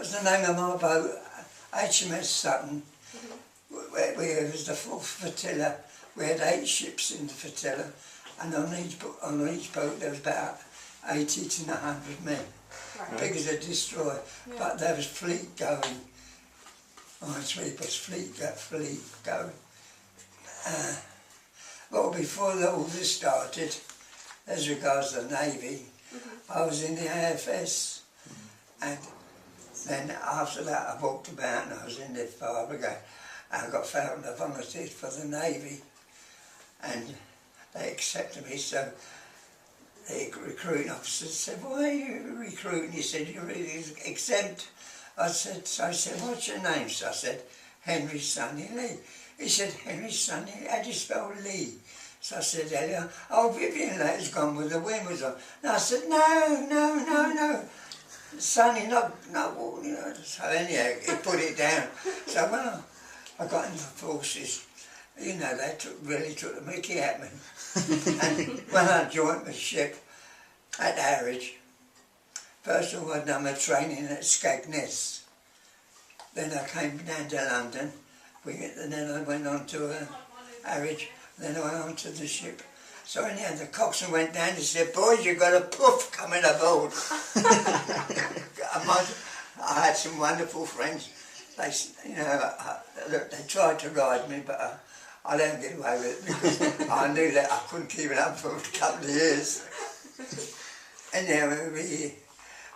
was the name of my boat, HMS Sutton. We was the 4th flotilla. We had 8 ships in the flotilla, and on each boat there was about 80 to 100 men. Right. Big as a destroyer, but there was fleet going. Minesweepers, fleet going. Well, before all this started, as regards the Navy, I was in the AFS, and then after that I walked about and I was in the fire brigade. I got found and I volunteered for the Navy, and they accepted me. So the recruiting officer said, "Why are you recruiting?" He said, "You're really exempt." I said, "What's your name?" So I said, "Henry Sonny Lee." He said, "Henry Sonny, how do you spell Lee?" So I said, "Elliot, oh, Vivian Later's gone with the wind was on." And I said, no. Sonny, not, you know. So anyhow, he put it down. So when I got into the forces, you know, they really took the mickey at me. And when I joined the ship at Harwich, first of all I'd done my training at Skegness. Then I came down to London, and then I went on to Harwich, then I went on to the ship. So anyhow, the coxswain went down and said, "Boys, you've got a puff coming aboard." I had some wonderful friends. They, you know, they tried to ride me, but I didn't get away with it because I knew that I couldn't keep it up for a couple of years. Anyhow,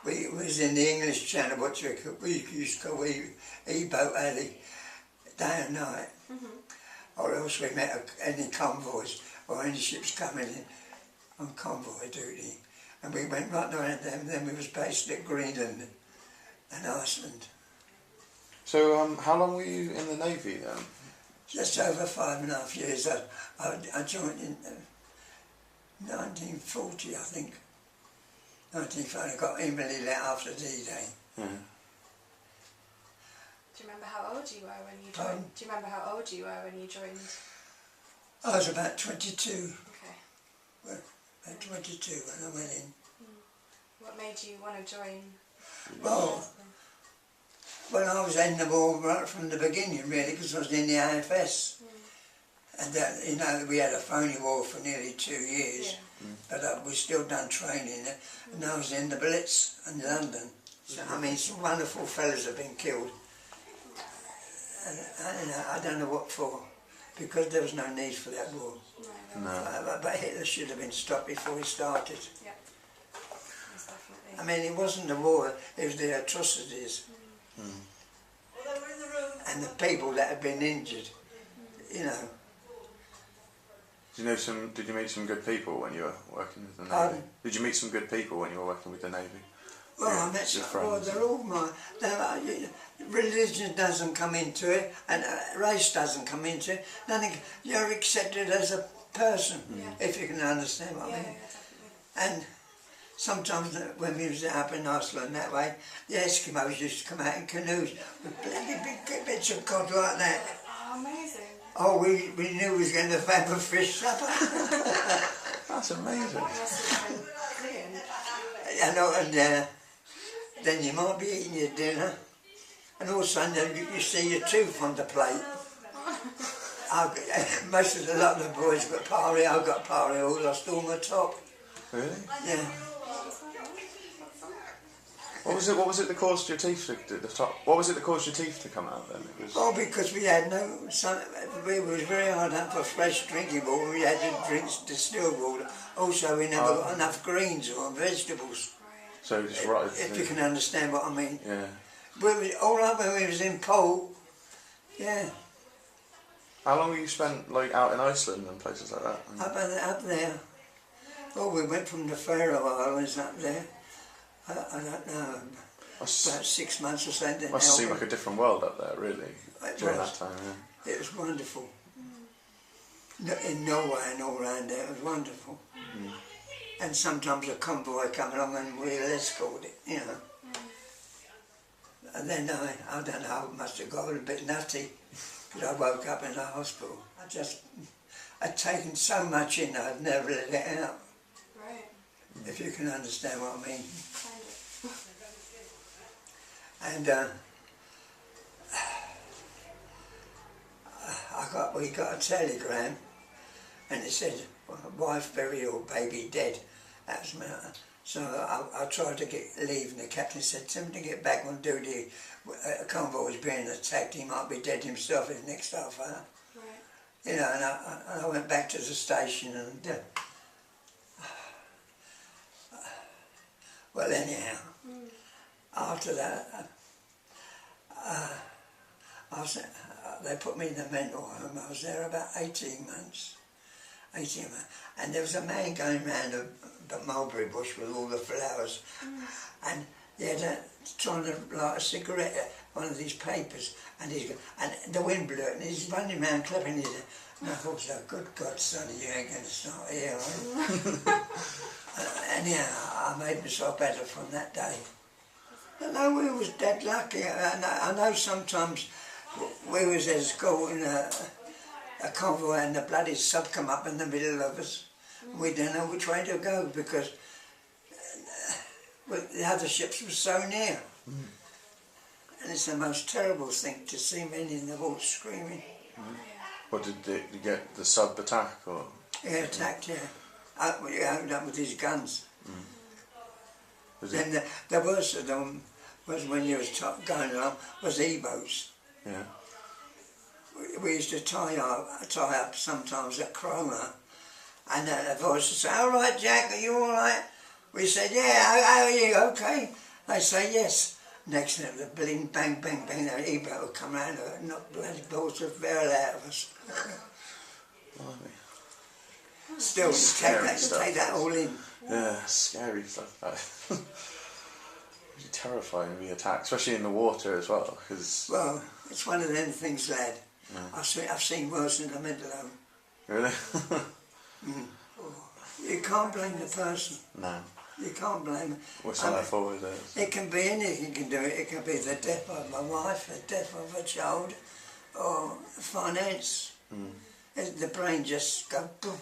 we was in the English Channel, what we used to call E-boat alley, day and night. Or else we met any convoys or any ships coming in on convoy duty. And we went right around them, then we was based at Greenland and Iceland. So how long were you in the Navy then? Just over 5.5 years. I joined in 1940, I think. 1940, I got immediately after D-Day. Do you remember how old you were when you joined? Pardon? Do you remember how old you were when you joined? I was about 22. Okay. Well, about 22 when I went in. What made you want to join? Well, I was in the war right from the beginning, really, because I was in the AFS. And you know, we had a phony war for nearly 2 years, but we still done training, and I was in the Blitz in London. So, I mean, some wonderful fellas have been killed. And, I don't know what for, because there was no need for that war. No. But Hitler should have been stopped before he started. Yeah, most definitely. I mean, it wasn't the war, it was the atrocities. And the people that had been injured, you know. Did you meet some good people when you were working with the Navy? Pardon? Did you meet some good people when you were working with the Navy? Well, I met some, well, they're all religion doesn't come into it, and race doesn't come into it. Nothing. You're accepted as a person, if you can understand what I mean. And sometimes when we was up in Iceland that way, the Eskimos used to come out in canoes with bloody big bits of cod like that. Oh, amazing. Oh, we knew we was going to have a fish supper. That's amazing. Must have been brilliant. You know, and then you might be eating your dinner, and all of a sudden you see your tooth on the plate. Most of a lot of the boys got pari, I got pari, all lost all my top. Really? Yeah. What was it that caused your teeth what was it that caused your teeth to come out then? It was... Oh, because we had we was very hard up for fresh drinking water. We had to drink distilled water. Also, we never got enough greens or vegetables. So just right. If you can understand what I mean. Yeah. All up when we was in Pole. Yeah. How long were you spent like out in Iceland and places like that? Up there. Oh, we went from the Faroe Islands up there. I don't know. About 6 months or so. Must seem like a different world up there, really. During that time, yeah. It was wonderful. In Norway and all around there, it was wonderful. And sometimes a convoy come along and we'll escort it, you know. And then I don't know, I must have got a bit nutty because I woke up in the hospital. I'd taken so much in, I'd never let it out. Right. If you can understand what I mean. And we got a telegram, and it said, wife burial, baby dead. That was so I tried to get leave, and the captain said, tell him to get back on duty. A convoy was being attacked, he might be dead himself in the next half hour. Right. You know, and I went back to the station, and well, anyhow, after that, they put me in a mental home. I was there about 18 months. And there was a man going round the mulberry bush with all the flowers, and he had trying to light a cigarette, one of these papers, and the wind blew it, and he's running around clapping his hands. And I thought, so, good God, sonny, you ain't going to start here, are you? Anyhow, I made myself better from that day. But no, we was dead lucky. I know sometimes we was at school in a convoy, and the bloody sub come up in the middle of us. We didn't know which way to go because the other ships were so near. And it's the most terrible thing to see men in the water screaming. What did you get the sub attack or? He attacked, yeah. He opened up with his guns. Then the worst of them was when you was going along was E-boats. Yeah. We used to tie up sometimes at Cromer, and the voice would say, "All right, Jack, are you all right?" We said, "Yeah, how are you? Okay." They say, "Yes." Next thing, the bling, bang, bang, bang, the E-boat would come round and knock bloody balls of barrel out of us. Still, take that all in. Yeah, scary stuff. That. Really terrifying, the attack, especially in the water as well. Cause well, it's one of them things, lad. I've seen worse in the mental home. Really? You can't blame the person. No. You can't blame it. What's that for? It can be anything can do it. It can be the death of my wife, the death of a child, or finance. The brain just goes boom.